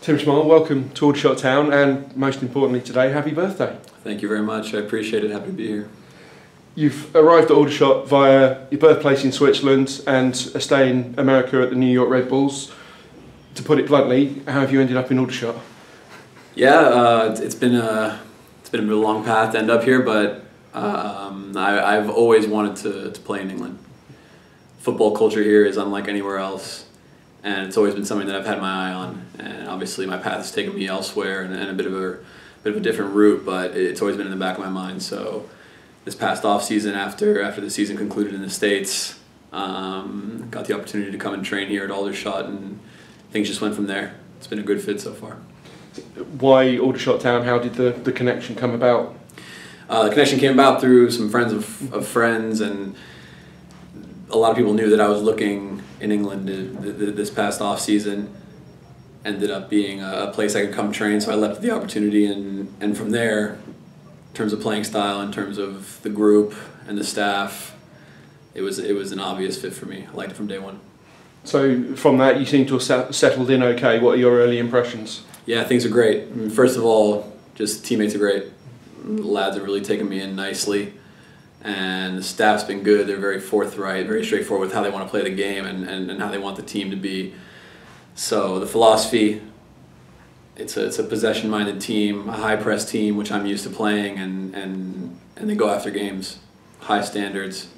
Tim Schmoll, welcome to Aldershot Town, and most importantly today, happy birthday. Thank you very much. I appreciate it. Happy to be here. You've arrived at Aldershot via your birthplace in Switzerland and a stay in America at the New York Red Bulls. To put it bluntly, how have you ended up in Aldershot? Yeah, it's been a long path to end up here, but I've always wanted to play in England. Football culture here is unlike anywhere else, and it's always been something that I've had my eye on. And obviously, my path has taken me elsewhere and a bit of a different route, but it's always been in the back of my mind. So this past off season, after the season concluded in the States, got the opportunity to come and train here at Aldershot, and things just went from there. It's been a good fit so far. Why Aldershot Town? How did the connection come about? The connection came about through some friends of friends, and a lot of people knew that I was looking in England this past off season. Ended up being a place I could come train, so I leapt the opportunity, and from there, in terms of playing style, in terms of the group and the staff, it was an obvious fit for me. I liked it from day one. So from that, you seem to have settled in okay. What are your early impressions? Yeah, things are great. I mean, first of all, just teammates are great. The lads have really taken me in nicely, and the staff's been good. They're very forthright, very straightforward with how they want to play the game and how they want the team to be. So the philosophy, it's a possession-minded team, a high-press team, which I'm used to playing, and they go after games, high standards.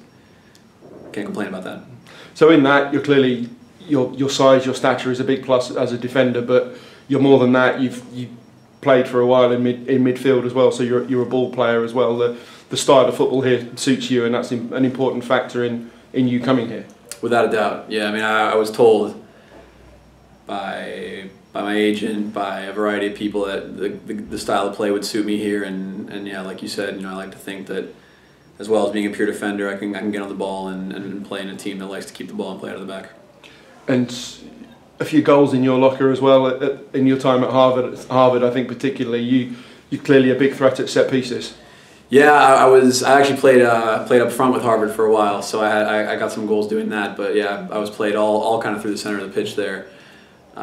Can't complain about that. So in that, you're clearly, your size, your stature is a big plus as a defender, but you're more than that. You've played for a while in midfield as well, so you're a ball player as well. The style of football here suits you, and that's an important factor in you coming here. Without a doubt, yeah. I mean, I was told by my agent, by a variety of people, that the style of play would suit me here, and yeah, like you said, I like to think that as well as being a pure defender, I can get on the ball and play in a team that likes to keep the ball and play out of the back. And a few goals in your locker as well in your time at Harvard, I think particularly you're clearly a big threat at set pieces. Yeah, I actually played up front with Harvard for a while, so I got some goals doing that. But yeah, I was played all kind of through the center of the pitch there,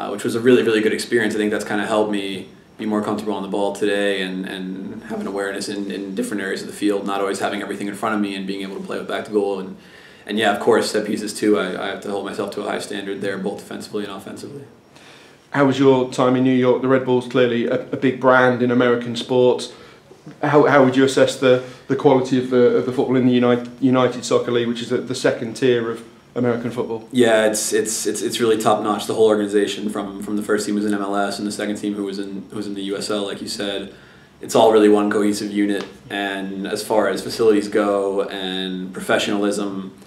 which was a really good experience. I think that's kind of helped me be more comfortable on the ball today and have an awareness in different areas of the field, not always having everything in front of me and being able to play with back to goal. And yeah, of course, set pieces too. I have to hold myself to a high standard there, both defensively and offensively. How was your time in New York? The Red Bulls clearly a big brand in American sports. How would you assess the quality of the football in the United Soccer League, which is the second tier of American football? Yeah, it's really top notch. The whole organization, from the first team who was in MLS and the second team who was in the USL, like you said, it's all really one cohesive unit. And as far as facilities go and professionalism,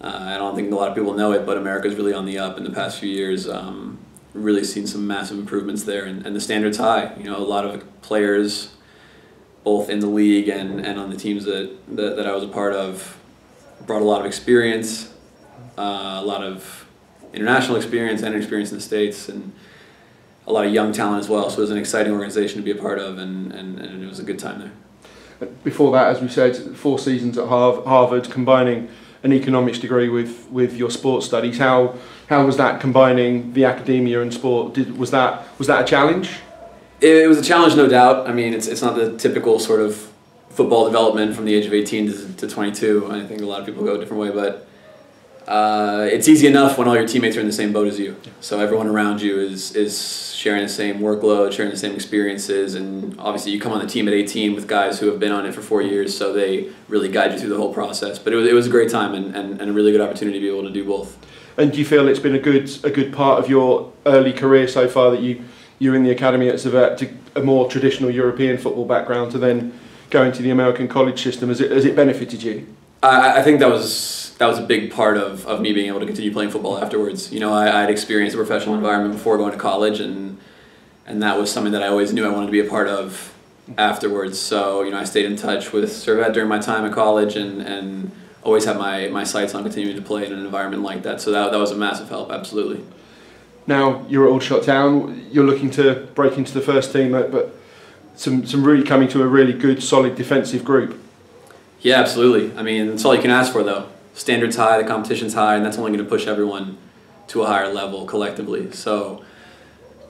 I don't think a lot of people know it, but America's really on the up in the past few years. Really seen some massive improvements there, and the standard's high. A lot of players, both in the league and on the teams that I was a part of, brought a lot of experience, a lot of international experience and experience in the States, and a lot of young talent as well. So it was an exciting organization to be a part of, and it was a good time there. Before that, as we said, 4 seasons at Harvard, combining an economics degree with your sports studies. How was that, combining the academia and sport? Was that a challenge? It was a challenge, no doubt. I mean, it's not the typical sort of football development from the age of 18 to 22. I think a lot of people go a different way, but it's easy enough when all your teammates are in the same boat as you. So everyone around you is sharing the same workload, sharing the same experiences, and obviously you come on the team at 18 with guys who have been on it for 4 years, so they really guide you through the whole process. But it was a great time and a really good opportunity to be able to do both. And do you feel it's been a good part of your early career so far that you're in the academy at Servette, to a more traditional European football background, to then go into the American college system? Has it benefited you? I think that was a big part of me being able to continue playing football afterwards. I had experienced a professional environment before going to college, and that was something that I always knew I wanted to be a part of afterwards. So I stayed in touch with Servette during my time at college, and always had my sights on continuing to play in an environment like that. So that was a massive help, absolutely. Now you're at Aldershot Town. You're looking to break into the first team, but some really coming to a really good, solid defensive group. Yeah, absolutely. I mean, that's all you can ask for, though. Standards high, the competition's high, and that's only going to push everyone to a higher level collectively. So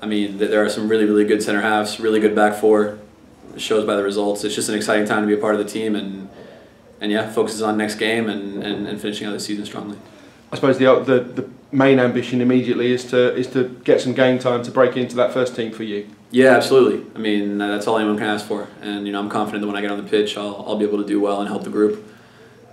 I mean, there are some really good center halves, really good back four. It shows by the results. It's just an exciting time to be a part of the team, and yeah, focuses on next game and finishing out the season strongly. I suppose the main ambition immediately is to get some game time to break into that first team for you. Yeah, absolutely. I mean, that's all anyone can ask for, and I'm confident that when I get on the pitch, I'll be able to do well and help the group.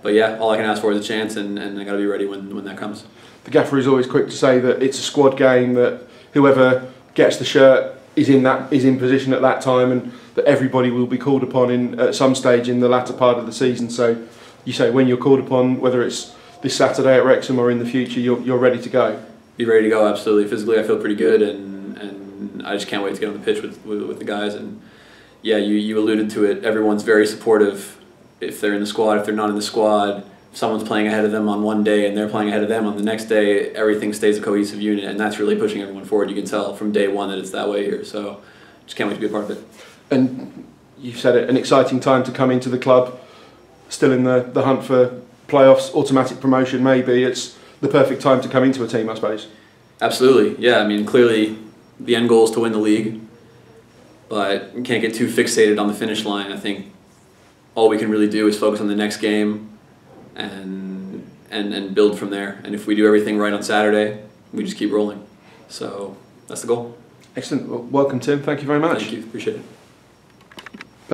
But yeah, all I can ask for is a chance, and I got to be ready when that comes. The gaffer is always quick to say that it's a squad game, that whoever gets the shirt is in position at that time, and that everybody will be called upon at some stage in the latter part of the season. So you say when you're called upon, whether it's this Saturday at Wrexham or in the future, you're ready to go. Be ready to go, absolutely. Physically, I feel pretty good, and I just can't wait to get on the pitch with the guys. And yeah, you alluded to it. Everyone's very supportive. If they're in the squad, if they're not in the squad, if someone's playing ahead of them on one day and they're playing ahead of them on the next day, everything stays a cohesive unit, and that's really pushing everyone forward. You can tell from day one that it's that way here. So just can't wait to be a part of it. And you said it, an exciting time to come into the club, still in the hunt for playoffs, automatic promotion maybe. It's the perfect time to come into a team, I suppose. Absolutely, yeah. I mean, clearly the end goal is to win the league, but you can't get too fixated on the finish line. I think all we can really do is focus on the next game and build from there. And if we do everything right on Saturday, we just keep rolling. So that's the goal. Excellent. Well, welcome, Tim. Thank you very much. Thank you. Appreciate it.